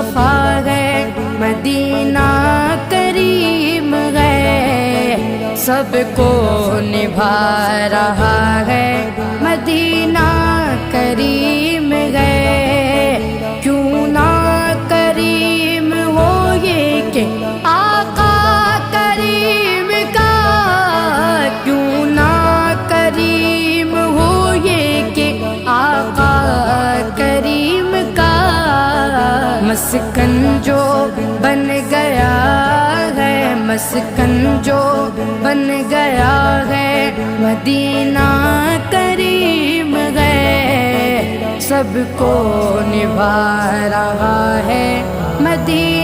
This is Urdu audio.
مصطفیٰ ہے، مدینہ کریم ہے، سب کو نبھا رہا ہے، مدینہ کریم ہے۔ کیوں نہ کریم ہو یہ کہ آقا کریم کا، کیوں نہ کریم ہو یہ کہ آقا کریم کا، مسکن جو بن گیا ہے، مسکن جو بن گیا ہے، مدینہ کریم ہے، سب کو نبھا رہا ہے، مدینہ